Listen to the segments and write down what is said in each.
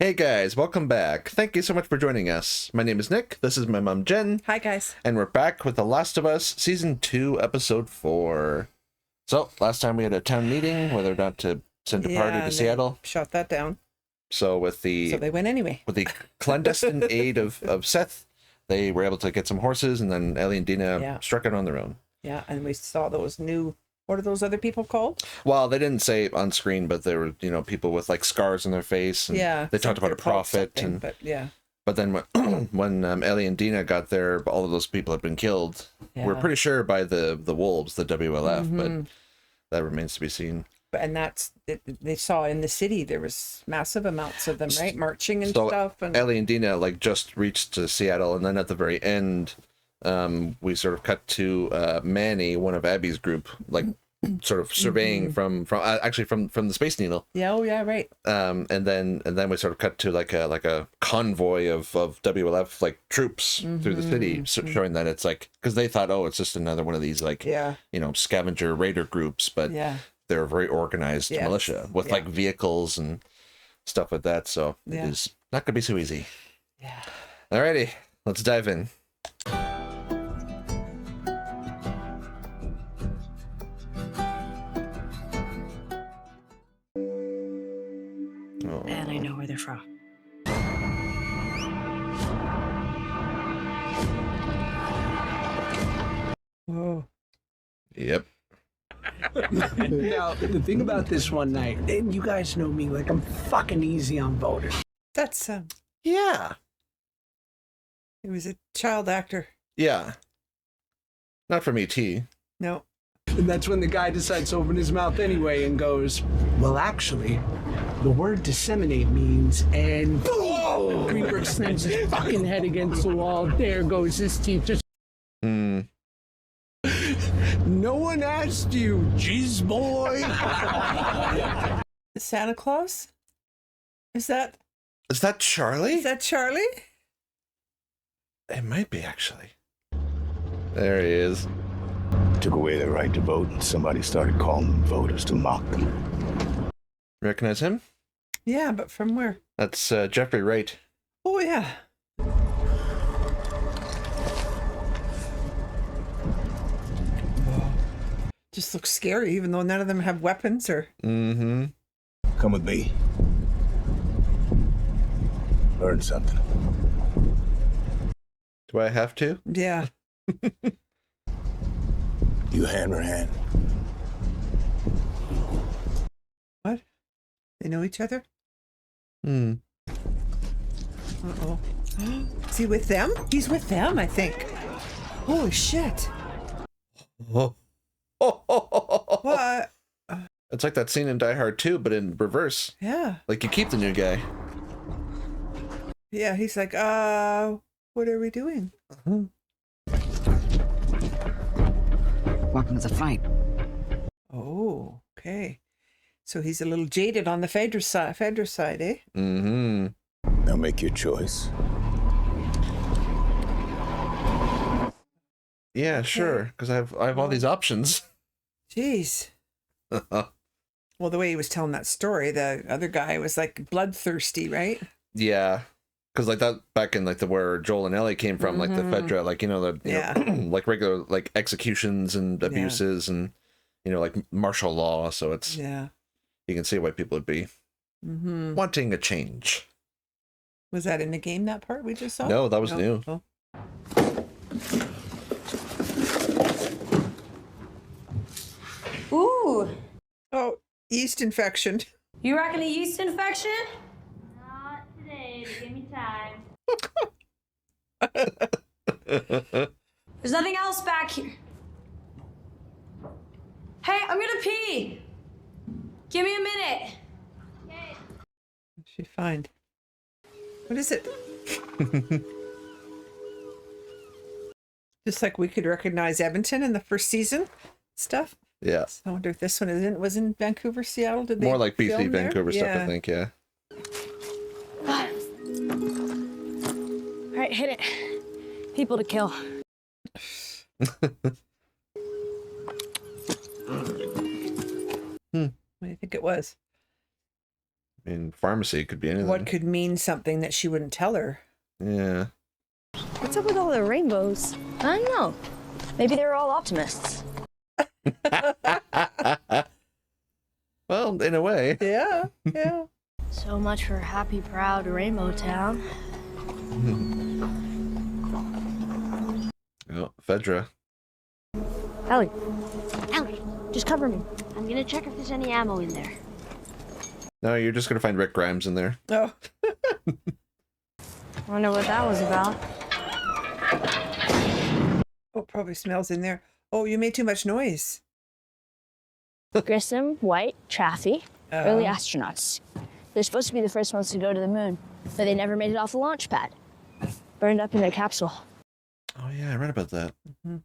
Hey guys, welcome back. Thank you so much for joining us. My name is Nick, this is my mom Jen. Hi guys. And we're back with The Last of Us, Season 2, Episode 4. So, last time we had a town meeting, whether or not to send a party to Seattle. Shut that down. So they went anyway. With the clandestine aid of Seth, they were able to get some horses, and then Ellie and Dina struck out on their own. Yeah, and we saw those new... What are those other people called? Well, they didn't say it on screen, but there were, people with like scars on their face. And they talked about a prophet. But then when Ellie and Dina got there, all of those people had been killed. Yeah. We're pretty sure by the wolves, the WLF, but that remains to be seen. And they saw in the city, there was massive amounts of them, right? Marching and stuff. And Ellie and Dina just reached to Seattle, and then at the very end, we sort of cut to Manny, one of Abby's group, sort of surveying from the Space Needle. Yeah, oh yeah, right. And then we sort of cut to like a convoy of WLF troops through the city, showing that it's because they thought, oh, it's just another one of these scavenger raider groups, but they're a very organized militia with vehicles and stuff like that. So it is not gonna be so easy. Yeah. Alrighty, let's dive in. And I know where they're from. Whoa. Yep. Now, the thing about this one night, and you guys know me, I'm fucking easy on voters. That's, yeah. He was a child actor. Yeah. Not from E.T. No. And that's when the guy decides to open his mouth anyway and goes, well, actually, the word disseminate means, and boom! Greenberg slams his fucking head against the wall. There goes his teeth. Just. No one asked you, jizz boy. Santa Claus? Is that Charlie? Is that Charlie? It might be, actually. There he is. Took away their right to vote, and somebody started calling them voters to mock them. Recognize him? Yeah, but from where? That's Jeffrey Wright. Oh, yeah. Just looks scary, even though none of them have weapons or... Come with me. Learn something. Do I have to? Yeah. You hammer hand. What? They know each other? Uh-oh. Is he with them? He's with them, I think. Holy shit. Oh. What? It's like that scene in Die Hard 2, but in reverse. Yeah. You keep the new guy. Yeah, he's like, what are we doing? Welcome to the fight. Oh, okay. So he's a little jaded on the Phaedra side, eh? Now make your choice. Yeah, sure, because I have all these options. Jeez. Well, the way he was telling that story, the other guy was bloodthirsty, right? Yeah, because that back in the where Joel and Ellie came from, the Phaedra, regular executions and abuses and martial law. So it's you can see why people would be wanting a change. Was that in the game, that part we just saw? No, that was new. Oh. Ooh. Oh, yeast infection. You reckon a yeast infection? Not today, but give me time. There's nothing else back here. Hey, I'm gonna pee. Give me a minute. Okay. What'd she find? What is it? Just like we could recognize Edmonton in the first season stuff. Yeah. So I wonder if this one was in Vancouver, Seattle. Did they more like BC, film Vancouver there? stuff? I think. Yeah. All right, hit it. People to kill. What do you think it was? In pharmacy, it could be anything. What could mean something that she wouldn't tell her? Yeah. What's up with all the rainbows? I don't know. Maybe they're all optimists. Well, in a way. Yeah, yeah. So much for happy, proud Rainbow Town. Oh, Fedra. Ellie, just cover me. I'm gonna check if there's any ammo in there. No, you're just gonna find Rick Grimes in there. Oh. Wonder what that was about. Oh, probably smells in there. Oh, you made too much noise. Grissom, White, Chaffee, early astronauts. They're supposed to be the first ones to go to the moon, but they never made it off the launch pad. Burned up in their capsule. Oh yeah, I read about that. Mm-hmm.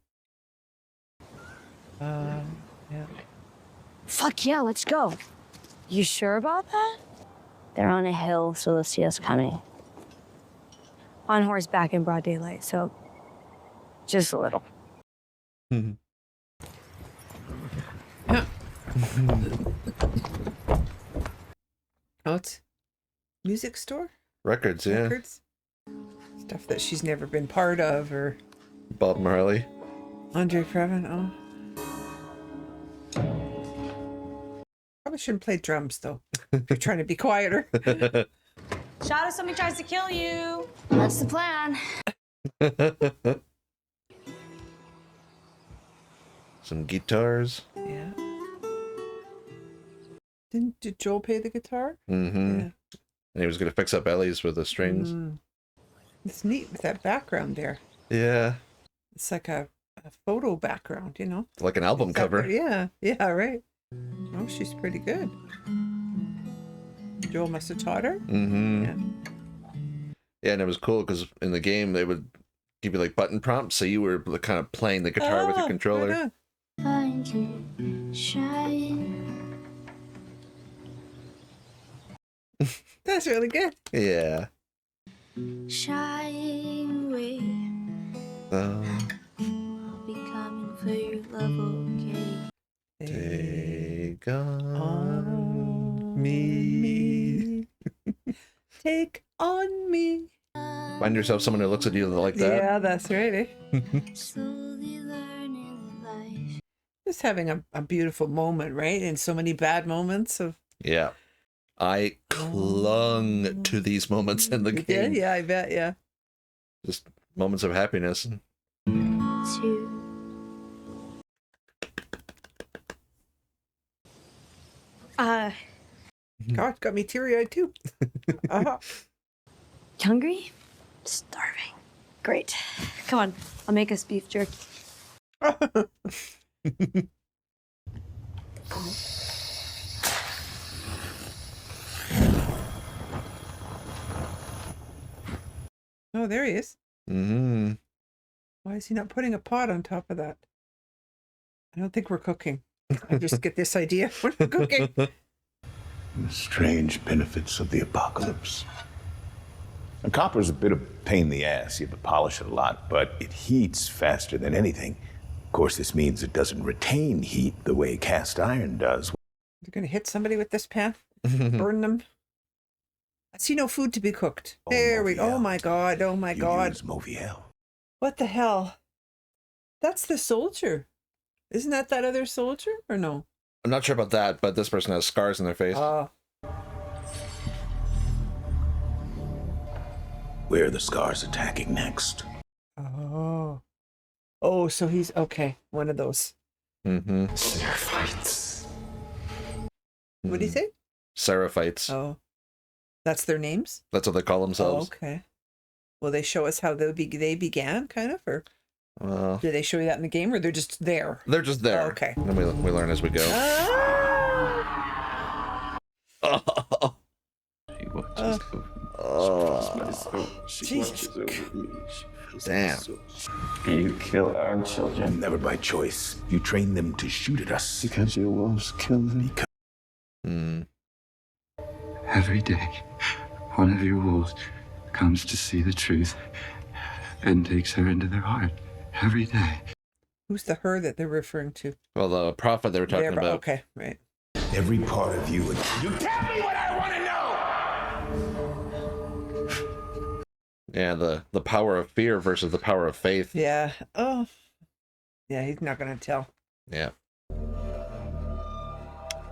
Yeah. Fuck yeah, let's go. You sure about that? They're on a hill, so they'll see us coming. On horseback in broad daylight, so just a little. Oh, it's music store? Records, yeah. Records? Stuff that she's never been part of, or Bob Marley. Andre Previn. Oh. Probably shouldn't play drums, though. If you're trying to be quieter. Shot if somebody tries to kill you. That's the plan. Some guitars. Yeah. Did Joel play the guitar? Mm-hmm. Yeah. And he was gonna fix up Ellie's with the strings. It's neat with that background there. Yeah. It's like a photo background, you know? Like an album cover. Yeah, yeah, right. Oh, she's pretty good. Joel must have taught her. Mm-hmm. Yeah. Yeah, and it was cool because in the game they would give you like button prompts, so you were kind of playing the guitar with your controller. Right Find you, shine. That's really good. Yeah. Shine away. I'll be coming for your love, okay? Take on me. Take on me. Find yourself someone who looks at you like that. Yeah, that's right. Eh? Slowly learning life. Just having a beautiful moment, right? And so many bad moments of. Yeah. I clung to these moments in the You game. did? Yeah, I bet. Yeah. Just moments of happiness. God, got me teary-eyed too. Hungry? Starving. Great. Come on, I'll make us beef jerky. Oh, there he is. Mm-hmm. Why is he not putting a pot on top of that? I don't think we're cooking. I just get this idea. We're not cooking. The strange benefits of the apocalypse. And copper's a bit of a pain in the ass. You have to polish it a lot, but it heats faster than anything. Of course, this means it doesn't retain heat the way cast iron does. You're going to hit somebody with this pan? Burn them? I see no food to be cooked. There we go. Oh my God. Oh my God. Use Moviel. What the hell? That's the soldier. Isn't that other soldier or no? I'm not sure about that, but this person has scars on their face. Where are the scars attacking next? Oh. Oh, so he's okay. One of those. Mm-hmm. Seraphites. What do you say? Seraphites. Oh. That's their names? That's what they call Oh, themselves. okay. Will they show us how they began, kind of? Or Well, do they show you that in the game, or they're just there? they're just there. Oh, okay. And we learn as we go. Oh. She watches over me. She Jesus. watches over me. She feels Damn. my soul. You kill our children Never by choice. You train them to shoot at us. because your wolves kill them. Hmm. Every day, one of your wolves comes to see the truth and takes her into their heart. Every day. Who's the her that they're referring to? Well, the prophet they were talking about. Okay, right. Every part of you. You tell me what I want to know! Yeah, the power of fear versus the power of faith. Yeah. Oh. Yeah, he's not gonna tell. Yeah.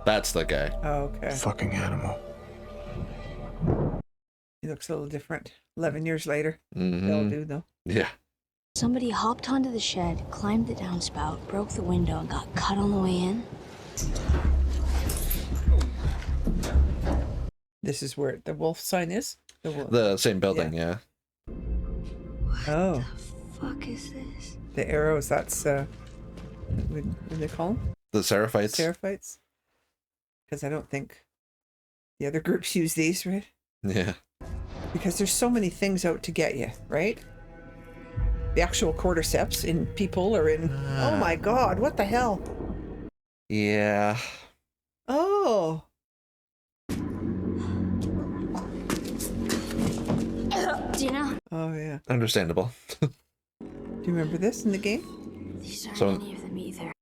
That's the guy. Oh, okay. Fucking animal. He looks a little different. 11 years later. Mm-hmm. They'll do, though. Yeah. Somebody hopped onto the shed, climbed the downspout, broke the window, and got cut on the way in. This is where the wolf sign is? The wolf. The same building, yeah. Oh. What the fuck is this? The arrows, that's, what do they call them? The Seraphites. Seraphites? Because I don't think the other groups use these, right? Yeah. Because there's so many things out to get you, right? The actual cordyceps in people or in... Oh my god, what the hell? Yeah. Oh. Dina? Oh, yeah. Understandable. Do you remember this in the game? These aren't So- any of them either.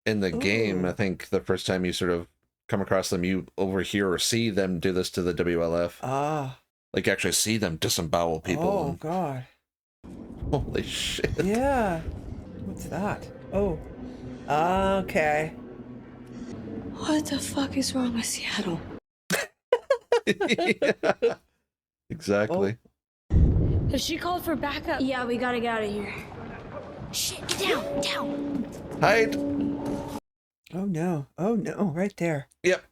In the game, Ooh. I think the first time you sort of come across them, you overhear or see them do this to the WLF. Ah. Like, you actually see them disembowel people. Oh, And, god. holy shit. Yeah. What's that? Oh. Okay. What the fuck is wrong with Seattle? Yeah. Exactly. Has she called for backup? Yeah, we gotta get out of here. Shit, get down, down. Hide. Oh, no. Oh, no. Right there. Yep.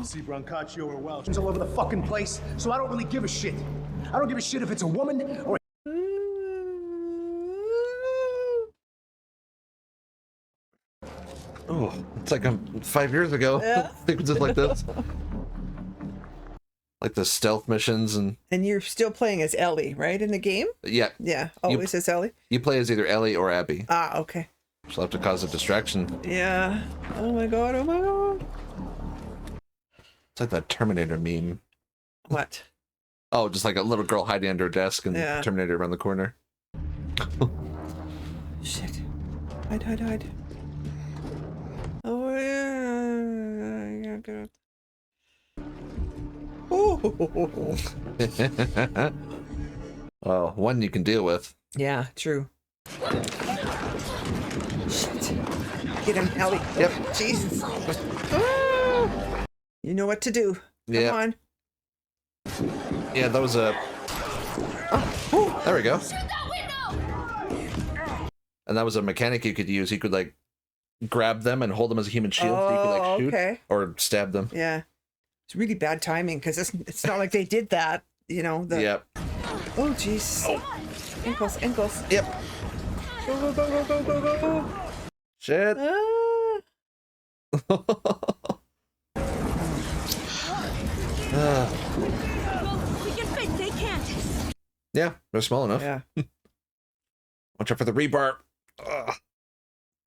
See Brancaccio or Welsh. It's all over the fucking place, so I don't really give a shit. I don't give a shit if it's a woman or... Oh, it's like 5 years ago. Yeah. Sequences like this. Like the stealth missions and... And you're still playing as Ellie, right, in the game? Yeah. Yeah, always as Ellie? You play as either Ellie or Abby. Ah, okay. She'll have to cause a distraction. Yeah. Oh my god, oh my god. It's like that Terminator meme. What? Oh, just like a little girl hiding under a desk and Yeah. Terminator around the corner. Shit. Hide, hide, hide. Oh, yeah. I gotta get up. Oh. Well, one you can deal with. Yeah, true. Shit. Get him, Ellie. Yep. Jesus. Ah. You know what to do. Come Yeah. on. Yeah, that was a... Oh, there we go. And that was a mechanic you could use. You could, like, grab them and hold them as a human shield so you could, like, shoot okay. or stab them. Yeah. It's really bad timing because it's not like they did that, you know. Yep. Oh, jeez. Oh. Ankles, ankles. Yep. Go, go, go, go, go, go, go, go. Shit. We can fit, they can't. Yeah, they're small enough. Yeah. Watch out for the rebar. Ugh.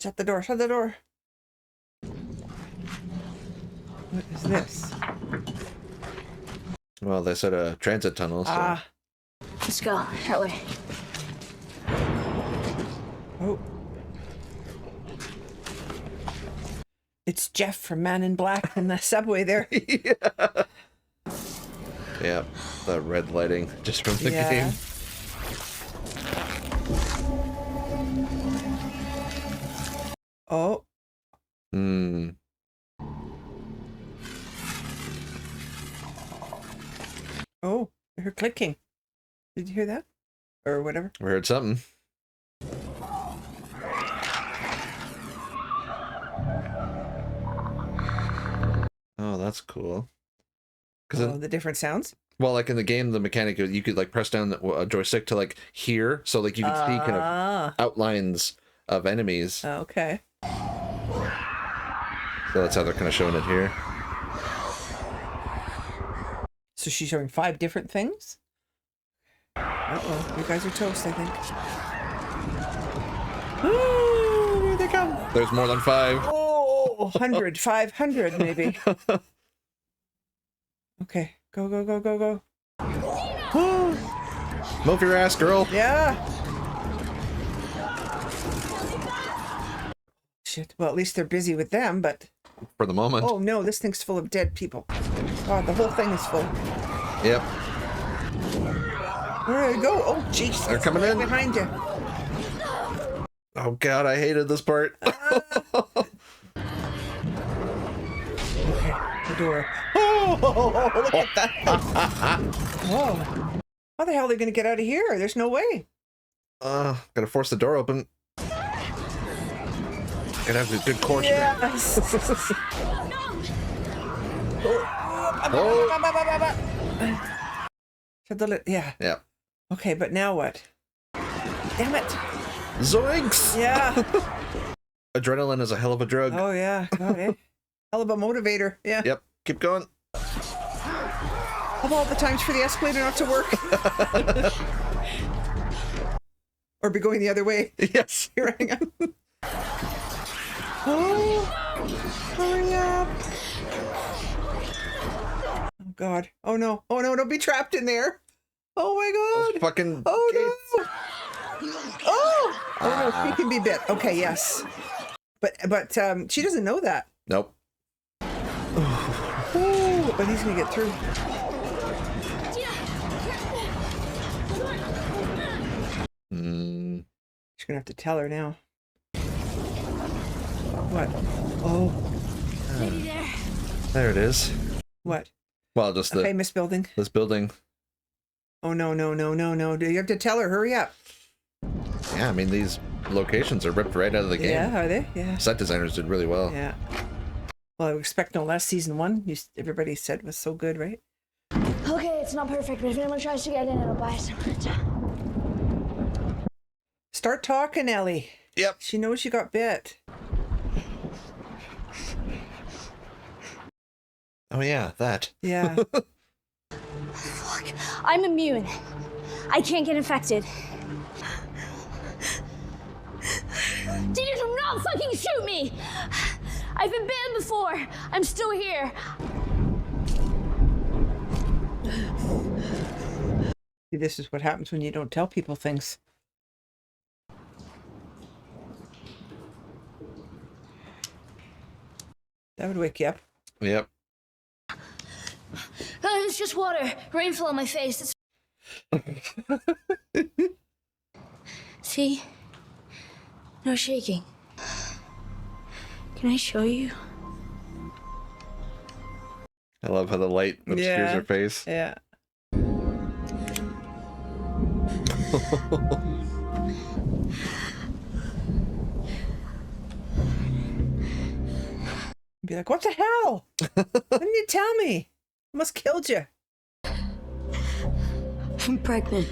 Shut the door, shut the door. What is this? Well, they said a transit tunnel, so... Ah. Let's go, that way. Oh. It's Jeff from Man in Black in the subway there. Yeah. Yeah, the red lighting just from the Yeah. game. Oh. Hmm. Oh, I heard clicking. Did you hear that? Or whatever? We heard something. Oh, that's cool. Oh, the different sounds? Well, like in the game, the mechanic, you could like press down a joystick to like hear, so like you could see kind of outlines of enemies. Okay. So that's how they're kind of showing it here. So she's showing 5 different things? Uh-oh, you guys are toast, I think. Oh, here they come. There's more than 5. Oh, 100, 500 maybe. Okay, go, go, go, go, go. Oh, Move your ass, girl. yeah. Shit, well, at least they're busy with them, but... For the moment. Oh, no, this thing's full of dead people. God, the whole thing is full. Yep. Where did it go? Oh, jeez. They're coming in. Behind you. Oh, God, I hated this part. Okay, the door. Oh, look at that. Whoa. How the hell are they going to get out of here? There's no way. Gotta force the door open. Gotta have a good course. Yes. Yeah. Yeah. Okay, but now what? Damn it. Zoinks! Yeah. Adrenaline is a hell of a drug. Oh, yeah. God, eh? Hell of a motivator. Yeah. Yep. Keep going. Of all the times for the escalator not to work. Or be going the other way. Yes. Here I am. Oh, hurry up. Oh, God. Oh, no. Oh, no. Don't be trapped in there. Oh, my God. Fucking Oh, gates. no. Oh. Oh, no. She can be bit. Okay, yes. But she doesn't know that. Nope. Oh, but he's going to get through. She's going to have to tell her now. What? Oh. Maybe there. There it is. What? Well, just A famous building. this building. Oh, no. Do you have to tell her? Hurry up. Yeah, I mean, these locations are ripped right out of the game. Yeah, are they? Yeah. Set designers did really well. Yeah. Well, I would expect no less. Season 1, everybody said was so good, right? Okay, it's not perfect, but if anyone tries to get in, it'll buy some time. Start talking, Ellie. Yep. She knows you got bit. Oh, yeah, that. Yeah. Fuck, I'm immune. I can't get infected. Dina, do not fucking shoot me! I've been banned before. I'm still here. See, this is what happens when you don't tell people things. That would wake you up. Yep. It's just water. Rain fell on my face. See? No shaking. Can I show you? I love how the light obscures her face. Yeah. Be like, what the hell? Why didn't you tell me? Almost killed you. I'm pregnant.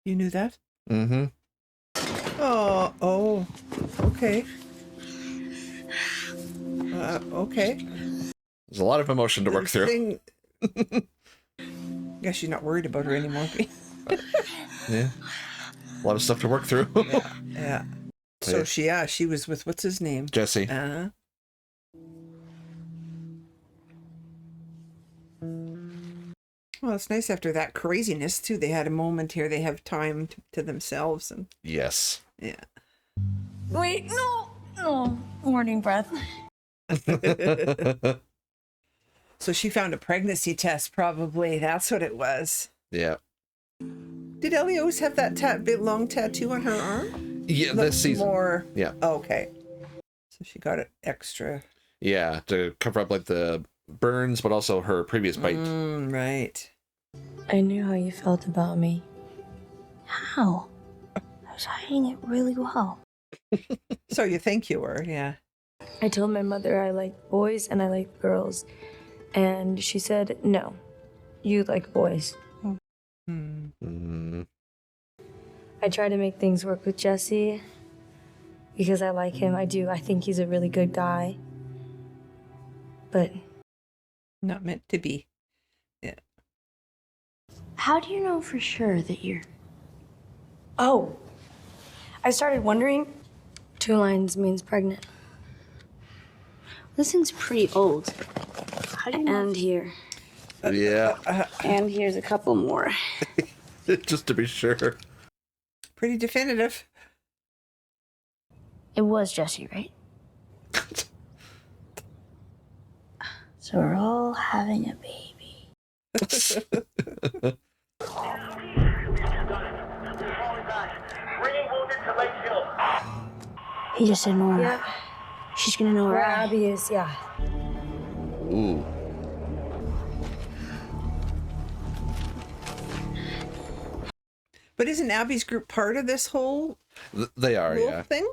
You knew that? Mm-hmm. Oh, okay. Okay. There's a lot of emotion to work through. Guess you're not worried about her anymore. Yeah. A lot of stuff to work through. Yeah. So she was with, what's his name? Jesse. Uh-huh. Well, it's nice after that craziness too. They had a moment here. They have time to themselves, and Yes. yeah. Wait, no, morning breath. So she found a pregnancy test, probably. That's what it was. Yeah. Did Ellie always have that big long tattoo on her arm? Yeah, Looks this season. More. Yeah. Okay. So she got it extra. Yeah, to cover up like the burns, but also her previous bite. Right. I knew how you felt about me. How? I was hiding it really well. So you think you were, yeah. I told my mother I like boys and I like girls. And she said, no, you like boys. Mm. I try to make things work with Jesse because I like him. I do. I think he's a really good guy. But Not meant to be. Yeah. how do you know for sure that you're... Oh, I started wondering. 2 lines means pregnant. This thing's pretty old. How do you know? And here. Yeah. And here's a couple more. Just to be sure. Pretty definitive. It was Jesse, right? So we're all having a baby. He just said Nora. Yeah. She's gonna know Where where Abby is, yeah. Ooh. But isn't Abby's group part of this whole They are, yeah. thing?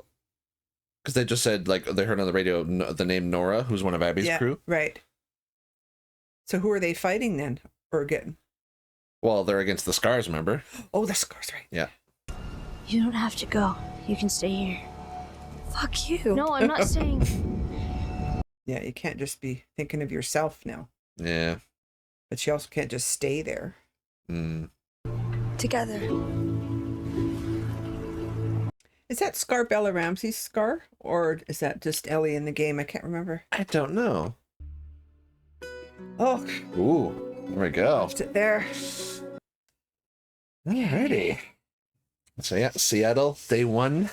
Because they just said, like, they heard on the radio the name Nora, who's one of Abby's crew. Right. So who are they fighting then? Or again? Well, they're against the Scars, remember? Oh, the Scars, right. Yeah. You don't have to go. You can stay here. Fuck you. No, I'm not saying. Yeah, you can't just be thinking of yourself now. Yeah. But you also can't just stay there. Mm. Together. Is that Scar Bella Ramsey's Scar? Or is that just Ellie in the game? I can't remember. I don't know. Oh. Ooh. There we go. Left it there. Alrighty. So yeah, Seattle, day one.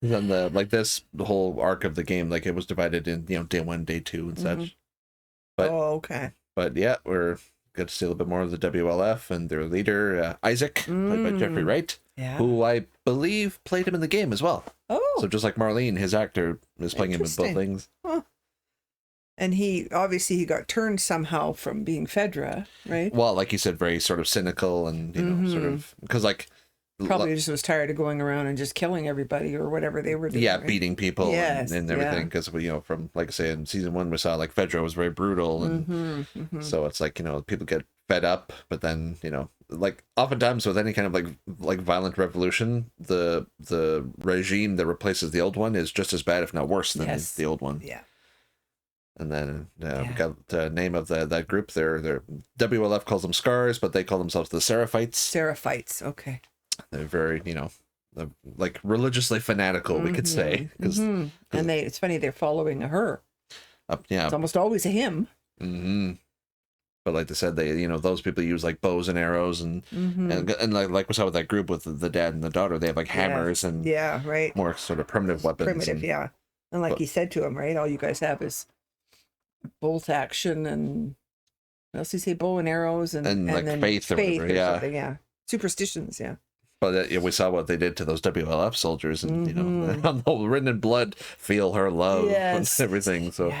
And then the whole arc of the game, like it was divided in, day 1, day 2 and such. But, okay. But yeah, we're got to see a little bit more of the WLF and their leader, Isaac, played by Jeffrey Wright, who I believe played him in the game as well. Oh. So just like Marlene, his actor is playing him in both things. Huh. And he got turned somehow from being Fedra, right? Well, like you said, very sort of cynical and, sort of, because like... Probably just was tired of going around and just killing everybody or whatever they were doing. Yeah, right? beating people and everything. Because, from, like I say, in season 1, we saw, like, Fedra was very brutal. And so it's like, people get fed up. But then, like, oftentimes with any kind of, like violent revolution, the regime that replaces the old one is just as bad, if not worse, than the old one. Yeah. And then we got the name of that group. They're WLF calls them Scars, but they call themselves the Seraphites. Seraphites, okay. They're very, like religiously fanatical, we could say. And it's funny, they're following a her. It's almost always a him. But like they said, they, those people use like bows and arrows and like we saw with that group with the dad and the daughter, they have like hammers and right, more sort of primitive weapons. And like he said to him, right, all you guys have is bolt action and what else did he say, bow and arrows and like then faith or whatever, superstitions, But we saw what they did to those WLF soldiers, and written in blood, feel her love and everything. So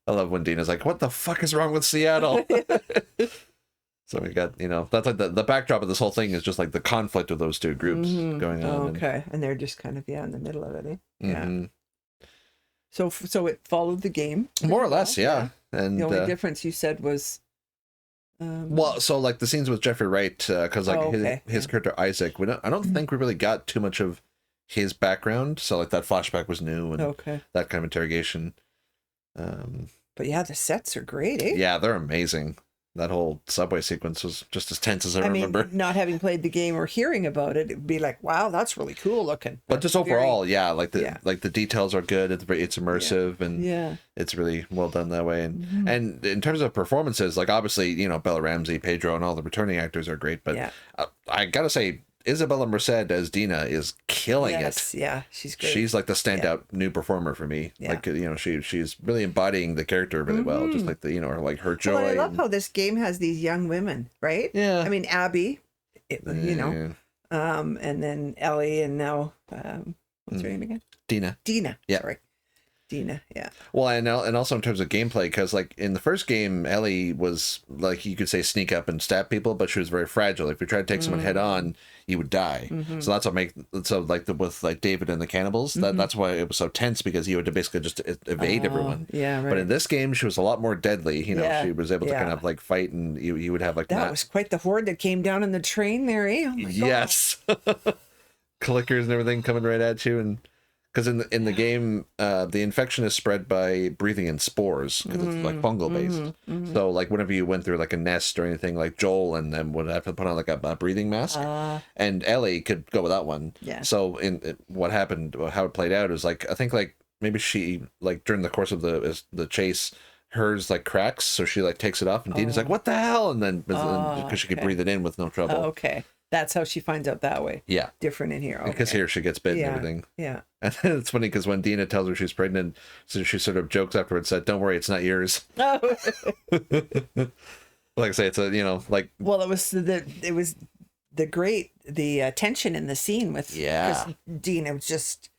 I love when Dina's like, "What the fuck is wrong with Seattle?" So we got that's like the backdrop of this whole thing is just like the conflict of those two groups going on. And they're just kind of in the middle of it. Yeah. So it followed the game more or less, And the only difference you said was. Well, so like the scenes with Jeffrey Wright, because like his character Isaac, I don't think we really got too much of his background. So like that flashback was new and that kind of interrogation. But yeah, the sets are great, eh? Yeah, they're amazing. That whole subway sequence was just as tense as I remember. Not having played the game or hearing about it, it'd be like, wow, that's really cool looking. But just overall, like the details are good. It's immersive and it's really well done that way. And in terms of performances, like obviously, Bella Ramsey, Pedro, and all the returning actors are great. But I gotta say, Isabella Merced as Dina is killing it. Yeah, she's great. She's like the standout new performer for me. Like she's really embodying the character really well. Just like her joy. Well, I love how this game has these young women, right? Yeah. I mean, Abby, and then Ellie, and now what's her name again? Dina. Yeah. Sorry. Dina, yeah. Well, and also in terms of gameplay, because like in the first game, Ellie was like, you could say sneak up and stab people, but she was very fragile. If you tried to take someone head on, you would die. So that's what with like David and the cannibals, that's why it was so tense, because you had to basically just evade everyone. Yeah, right. But in this game, she was a lot more deadly. She was able to kind of like fight, and you would have like that was quite the horde that came down in the train there, eh? Oh my God. Yes. Clickers and everything coming right at you, and because in the game, the infection is spread by breathing in spores, because it's like fungal based. So like whenever you went through like a nest or anything, like Joel and them would have to put on like a breathing mask, and Ellie could go without one. Yeah. So what happened, how it played out is like, I think like maybe she, like during the course of the chase, hers like cracks, so she like takes it off, and Dina's like, "What the hell?" And then because she could breathe it in with no trouble. Oh, okay. That's how she finds out that way. Yeah. Different in here. Okay. Because here she gets bit and everything. Yeah. And then it's funny because when Dina tells her she's pregnant, so she sort of jokes afterwards, said, "Don't worry, it's not yours." Oh. Like I say, it's a, you know, like. Well, it was the tension in the scene with. Yeah. Because Dina was just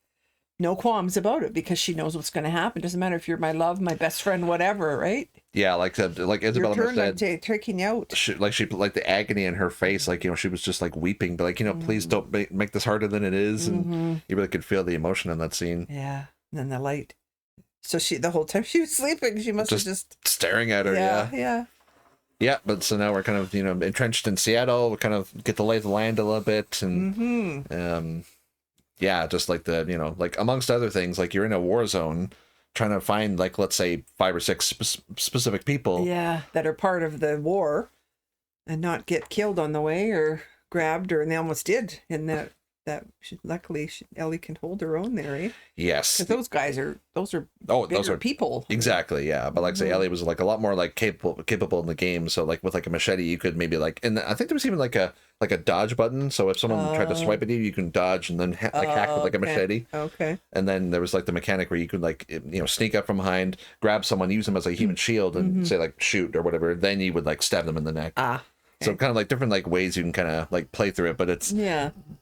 no qualms about it because she knows what's going to happen. Doesn't matter if you're my love, my best friend, whatever, right? Yeah, like Isabella Your turn said, taking you out. she like the agony in her face, like, you know, she was just like weeping, but like, you know, please don't make this harder than it is, and you really could feel the emotion in that scene. Yeah, and then the light. So the whole time she was sleeping, she must have just staring at her. Yeah, but so now we're kind of, you know, entrenched in Seattle. We kind of get to lay the land a little bit, and yeah, just like the, you know, like amongst other things, like you're in a war zone trying to find, like, let's say 5 or 6 specific people. Yeah, that are part of the war and not get killed on the way or grabbed, and they almost did in that luckily Ellie can hold her own there, eh? Yes. Because those are people. Exactly, yeah. But like say Ellie was like a lot more like capable in the game. So like with like a machete, you could maybe like, and I think there was even like a dodge button. So if someone tried to swipe at you, you can dodge and then hack with like a machete. Okay. And then there was like the mechanic where you could like, you know, sneak up from behind, grab someone, use them as a human shield, and say like shoot or whatever. Then you would like stab them in the neck. So kind of like different like ways you can kind of like play through it, but it's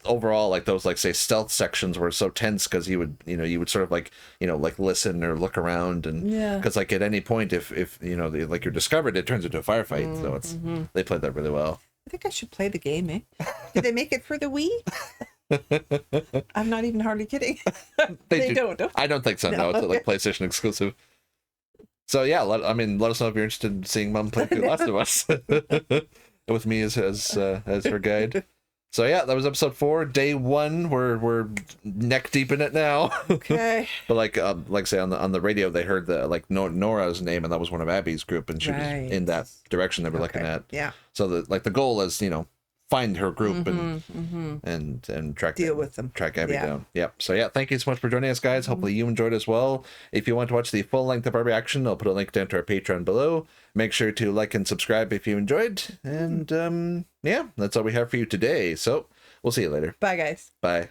overall like those like say stealth sections were so tense because you would sort of like, you know, like listen or look around, and because like at any point if you know like you're discovered, it turns into a firefight. So it's they played that really well. I think I should play the game, eh? Did they make it for the Wii? I'm not even hardly kidding. They don't. I don't think so. No, it's like PlayStation exclusive. So yeah, let us know if you're interested in seeing Mom play through Last of Us. With me as her guide. So yeah, that was episode 4, day 1. We're neck deep in it now. Okay. But like say on the radio they heard the like Nora's name, and that was one of Abby's group, and she was in that direction they were looking at. Yeah. So the goal is, you know, find her group and track Abby down. Yep. So yeah, thank you so much for joining us, guys. Hopefully you enjoyed as well. If you want to watch the full length of our reaction, I'll put a link down to our Patreon below. Make sure to like and subscribe if you enjoyed. And yeah, that's all we have for you today. So we'll see you later. Bye, guys. Bye.